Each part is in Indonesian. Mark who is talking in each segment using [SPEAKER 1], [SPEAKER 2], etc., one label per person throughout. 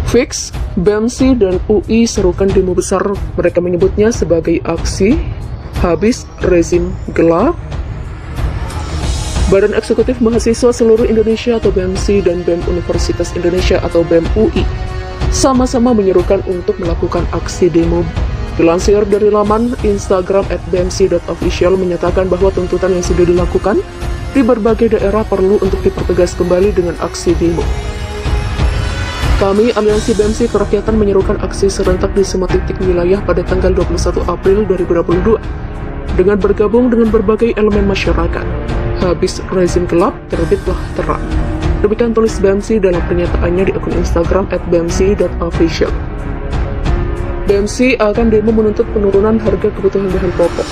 [SPEAKER 1] Fix, BEMSI dan UI serukan demo besar, mereka menyebutnya sebagai aksi habis rezim gelap. Badan Eksekutif Mahasiswa Seluruh Indonesia atau BEMSI dan BEM Universitas Indonesia atau BEM UI sama-sama menyerukan untuk melakukan aksi demo. Dilansir dari laman Instagram @bemsi.official menyatakan bahwa tuntutan yang sudah dilakukan di berbagai daerah perlu untuk dipertegas kembali dengan aksi demo. Kami, Aliansi BEMSI Kerakyatan, menyerukan aksi serentak di semua titik wilayah pada tanggal 21 April 2022 dengan bergabung dengan berbagai elemen masyarakat. Habis rezim gelap, terbitlah terang. Demikian tulis BEMSI dalam pernyataannya di akun Instagram @bemsi.official. BEMSI akan demo menuntut penurunan harga kebutuhan bahan pokok.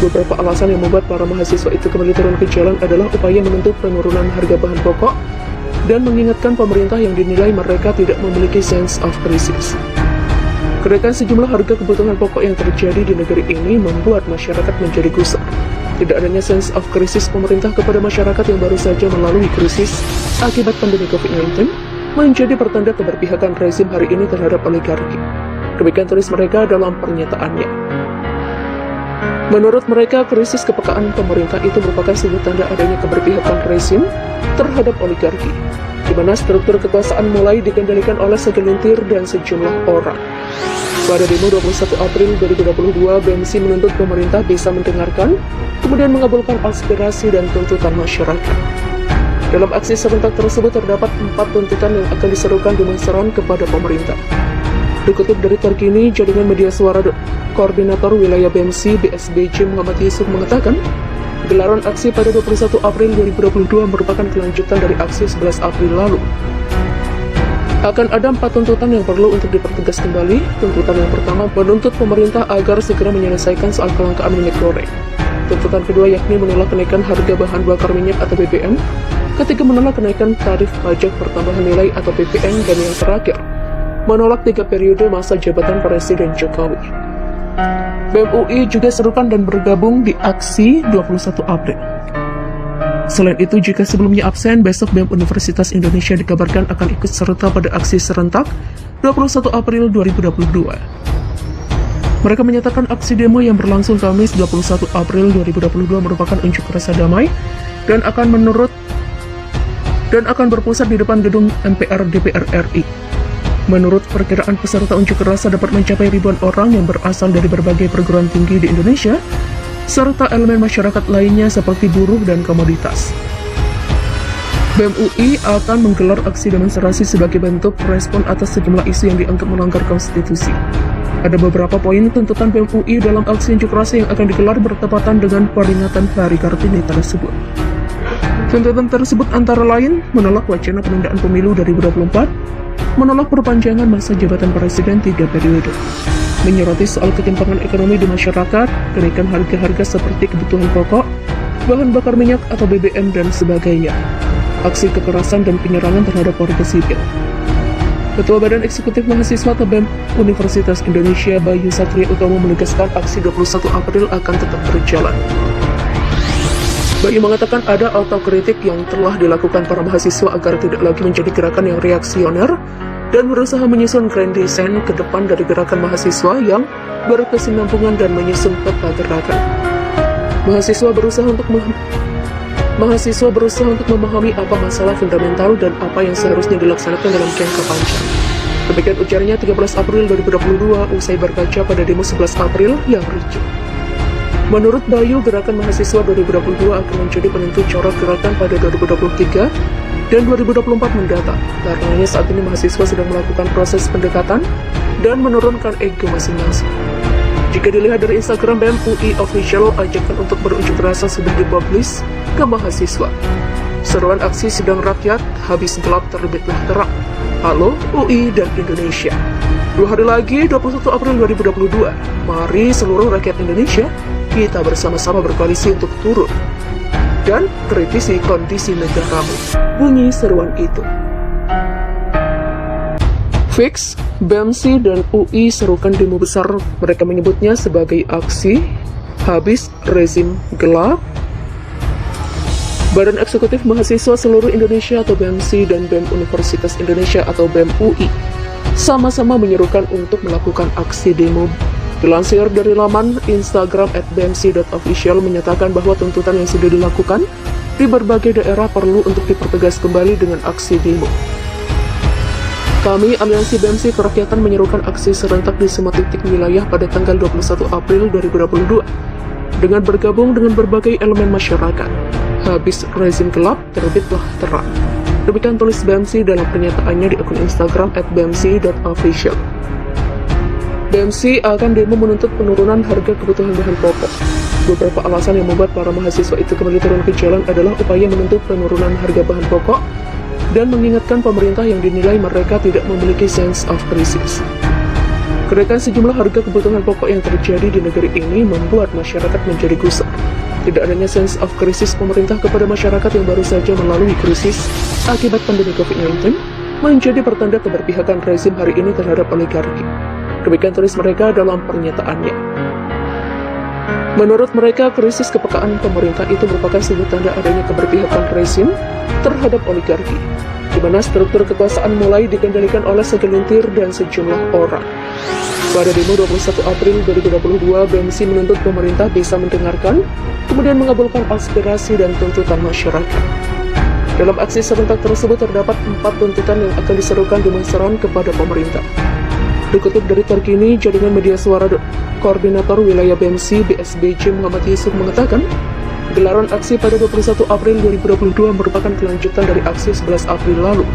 [SPEAKER 1] Beberapa alasan yang membuat para mahasiswa itu kembali turun ke jalan adalah upaya menuntut penurunan harga bahan pokok dan mengingatkan pemerintah yang dinilai mereka tidak memiliki sense of crisis. Kenaikan sejumlah harga kebutuhan pokok yang terjadi di negeri ini membuat masyarakat menjadi gusar. Tidak adanya sense of crisis pemerintah kepada masyarakat yang baru saja melalui krisis akibat pandemi COVID-19 menjadi pertanda keberpihakan rezim hari ini terhadap oligarki. Demikian tulis mereka dalam pernyataannya. Menurut mereka, krisis kepekaan pemerintah itu merupakan sebuah tanda adanya keberpihakan rezim terhadap oligarki, di mana struktur kekuasaan mulai dikendalikan oleh segelintir dan sejumlah orang. Pada demo 21 April 2022, BEMSI menuntut pemerintah bisa mendengarkan, kemudian mengabulkan aspirasi dan tuntutan masyarakat. Dalam aksi serentak tersebut terdapat 4 tuntutan yang akan diserukan demonstran kepada pemerintah. Dikutip dari terkini, jaringan media suara Koordinator Wilayah BEMSI BSBJ Muhammad Yusuf mengatakan, gelaran aksi pada 21 April 2022 merupakan kelanjutan dari aksi 11 April lalu. Akan ada 4 tuntutan yang perlu untuk dipertegas kembali. Tuntutan yang pertama menuntut pemerintah agar segera menyelesaikan soal kelangkaan minyak goreng. Tuntutan kedua yakni menolak kenaikan harga bahan bakar minyak atau BBM. Ketiga, menolak kenaikan tarif pajak pertambahan nilai atau PPN. Dan yang terakhir, menolak 3 periode masa jabatan Presiden Jokowi. BEM UI juga serukan dan bergabung di aksi 21 April. Selain itu, jika sebelumnya absen, besok BEM Universitas Indonesia dikabarkan akan ikut serta pada aksi serentak 21 April 2022. Mereka menyatakan aksi demo yang berlangsung Kamis 21 April 2022 merupakan unjuk rasa damai dan akan berpusat di depan gedung MPR DPR RI. Menurut perkiraan peserta unjuk rasa dapat mencapai ribuan orang yang berasal dari berbagai perguruan tinggi di Indonesia, serta elemen masyarakat lainnya seperti buruh dan komoditas. BEM UI akan menggelar aksi demonstrasi sebagai bentuk respon atas sejumlah isu yang dianggap melanggar konstitusi. Ada beberapa poin tuntutan BEM UI dalam aksi unjuk rasa yang akan digelar bertepatan dengan peringatan Hari Kartini tersebut. Tuntutan tersebut antara lain menolak wacana penundaan pemilu 2024, menolak perpanjangan masa jabatan presiden 3 periode, menyoroti soal ketimpangan ekonomi di masyarakat, kenaikan harga-harga seperti kebutuhan pokok, bahan bakar minyak atau BBM, dan sebagainya, aksi kekerasan dan penyerangan terhadap warga sipil. Ketua Badan Eksekutif Mahasiswa atau BEM Universitas Indonesia Bayu Satria Utomo menegaskan aksi 21 April akan tetap berjalan. Bayu mengatakan ada autokritik yang telah dilakukan para mahasiswa agar tidak lagi menjadi gerakan yang reaksioner dan berusaha menyusun grand design ke depan dari gerakan mahasiswa yang berkesinambungan dan menyusun peta gerakan. Mahasiswa berusaha untuk memahami apa masalah fundamental dan apa yang seharusnya dilaksanakan dalam jangka panjang. Demikian ujarnya 13 April 2022 usai berkaca pada demo 11 April yang ricuh. Menurut Bayu, gerakan mahasiswa 2022 akan menjadi penentu corak gerakan pada 2023 dan 2024 mendatang. Karenanya saat ini mahasiswa sedang melakukan proses pendekatan dan menurunkan ego masing-masing. Jika dilihat dari Instagram BEM UI Official, ajakan untuk berunjuk rasa sudah dipublish ke mahasiswa. Seruan aksi sidang rakyat, habis gelap terbitlah terang. Halo UI dan Indonesia. 2 hari lagi, 21 April 2022, mari seluruh rakyat Indonesia kita bersama-sama berkoalisi untuk turun dan kritisi kondisi negaramu. Bunyi seruan itu. Fix, BEMSI dan UI serukan demo besar, mereka menyebutnya sebagai aksi habis rezim gelap. Badan Eksekutif Mahasiswa Seluruh Indonesia atau BEMSI dan BEM Universitas Indonesia atau BEM UI sama-sama menyerukan untuk melakukan aksi demo. Dilansir dari laman Instagram @bmc.official menyatakan bahwa tuntutan yang sudah dilakukan di berbagai daerah perlu untuk dipertegas kembali dengan aksi demo. Kami, Aliansi BMC Kerakyatan, menyerukan aksi serentak di semua titik wilayah pada tanggal 21 April 2022 dengan bergabung dengan berbagai elemen masyarakat. Habis rezim gelap, terbitlah terang. Demikian tulis BMC dalam pernyataannya di akun Instagram @bmc.official. BMC akan demo menuntut penurunan harga kebutuhan bahan pokok. Beberapa alasan yang membuat para mahasiswa itu kembali turun ke jalan adalah upaya menuntut penurunan harga bahan pokok dan mengingatkan pemerintah yang dinilai mereka tidak memiliki sense of crisis. Kenaikan sejumlah harga kebutuhan pokok yang terjadi di negeri ini membuat masyarakat menjadi gusar. Tidak adanya sense of crisis pemerintah kepada masyarakat yang baru saja melalui krisis akibat pandemi COVID-19 menjadi pertanda keberpihakan rezim hari ini terhadap oligarki. Demikian tulis mereka dalam pernyataannya. Menurut mereka, krisis kepekaan pemerintah itu merupakan sebuah tanda adanya keberpihakan rezim terhadap oligarki, di mana struktur kekuasaan mulai dikendalikan oleh segelintir dan sejumlah orang. Pada demo 21 April 2022, BMC menuntut pemerintah bisa mendengarkan, kemudian mengabulkan aspirasi dan tuntutan masyarakat. Dalam aksi serentak tersebut terdapat 4 tuntutan yang akan diserukan demonstran kepada pemerintah. Dikutip dari Terkini, Jaringan Media Suara Koordinator Wilayah BMC BSBJ Muhammad Yusuf mengatakan, gelaran aksi pada 21 April 2022 merupakan kelanjutan dari aksi 11 April lalu.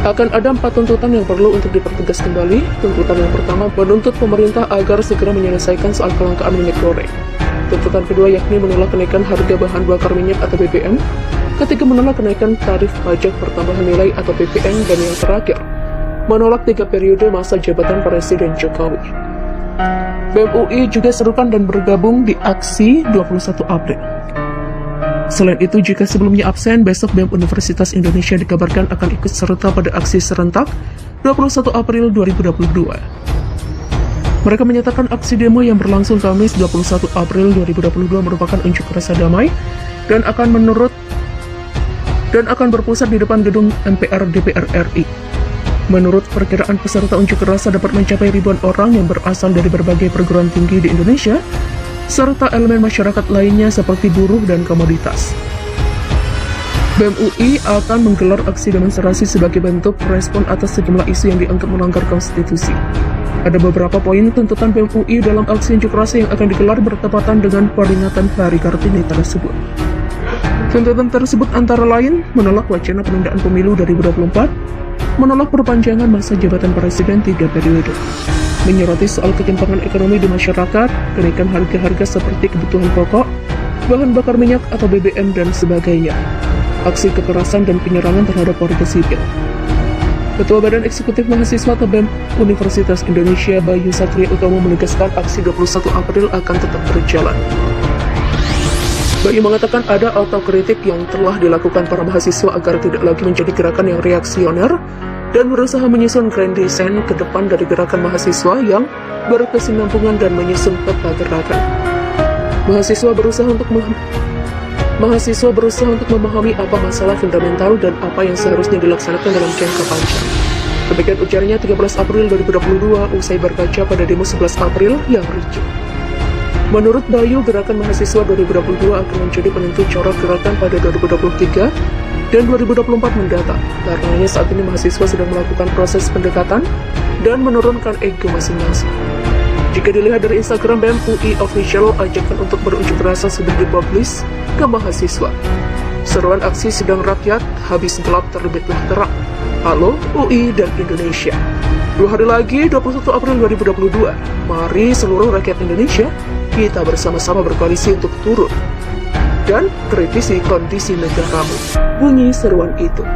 [SPEAKER 1] Akan ada 4 tuntutan yang perlu untuk dipertegas kembali. Tuntutan yang pertama menuntut pemerintah agar segera menyelesaikan soal kelangkaan minyak goreng. Tuntutan kedua yakni menolak kenaikan harga bahan bakar minyak atau BBM. Ketiga, menolak kenaikan tarif pajak pertambahan nilai atau PPN. Dan yang terakhir, menolak 3 periode masa jabatan Presiden Jokowi. BEM UI juga serukan dan bergabung di aksi 21 April. Selain itu, jika sebelumnya absen, besok BEM Universitas Indonesia dikabarkan akan ikut serta pada aksi serentak 21 April 2022. Mereka menyatakan aksi demo yang berlangsung Kamis 21 April 2022 merupakan unjuk rasa damai dan akan berpusat di depan gedung MPR DPR RI. Menurut perkiraan peserta unjuk rasa dapat mencapai ribuan orang yang berasal dari berbagai perguruan tinggi di Indonesia, serta elemen masyarakat lainnya seperti buruh dan komoditas. BEM UI akan menggelar aksi demonstrasi sebagai bentuk respon atas sejumlah isu yang dianggap melanggar konstitusi. Ada beberapa poin tuntutan BEM UI dalam aksi unjuk rasa yang akan digelar bertepatan dengan peringatan Hari Kartini tersebut. Tuntutan tersebut antara lain menolak wacana penundaan pemilu 2024, menolak perpanjangan masa jabatan presiden 3 periode, menyoroti soal ketimpangan ekonomi di masyarakat, kenaikan harga-harga seperti kebutuhan pokok, bahan bakar minyak atau BBM dan sebagainya, aksi kekerasan dan penyerangan terhadap warga sipil. Ketua Badan Eksekutif Mahasiswa atau BEM Universitas Indonesia Bayu Satria Utomo menegaskan aksi 21 April akan tetap berjalan. Bayu mengatakan ada autokritik yang telah dilakukan para mahasiswa agar tidak lagi menjadi gerakan yang reaksioner dan berusaha menyusun grand design ke depan dari gerakan mahasiswa yang berkesinambungan dan menyusun peta gerakan. Mahasiswa berusaha untuk memahami apa masalah fundamental dan apa yang seharusnya dilaksanakan dalam jangka panjang. Demikian ujarnya 13 April 2022 usai berkaca pada demo 11 April yang ricuh. Menurut Bayu, gerakan mahasiswa 2022 akan menjadi penentu corak gerakan pada 2023 dan 2024 mendatang. Karenanya saat ini mahasiswa sedang melakukan proses pendekatan dan menurunkan ego masing-masing. Jika dilihat dari Instagram BEM UI Official, ajakan untuk berunjuk rasa sudah dipublish ke mahasiswa. Seruan aksi sidang rakyat, habis gelap terbitlah terang. Halo UI dan Indonesia. 2 hari lagi, 21 April 2022. Mari seluruh rakyat Indonesia, kita bersama-sama berkoalisi untuk turun dan kritisi kondisi negaramu. Bunyi seruan itu.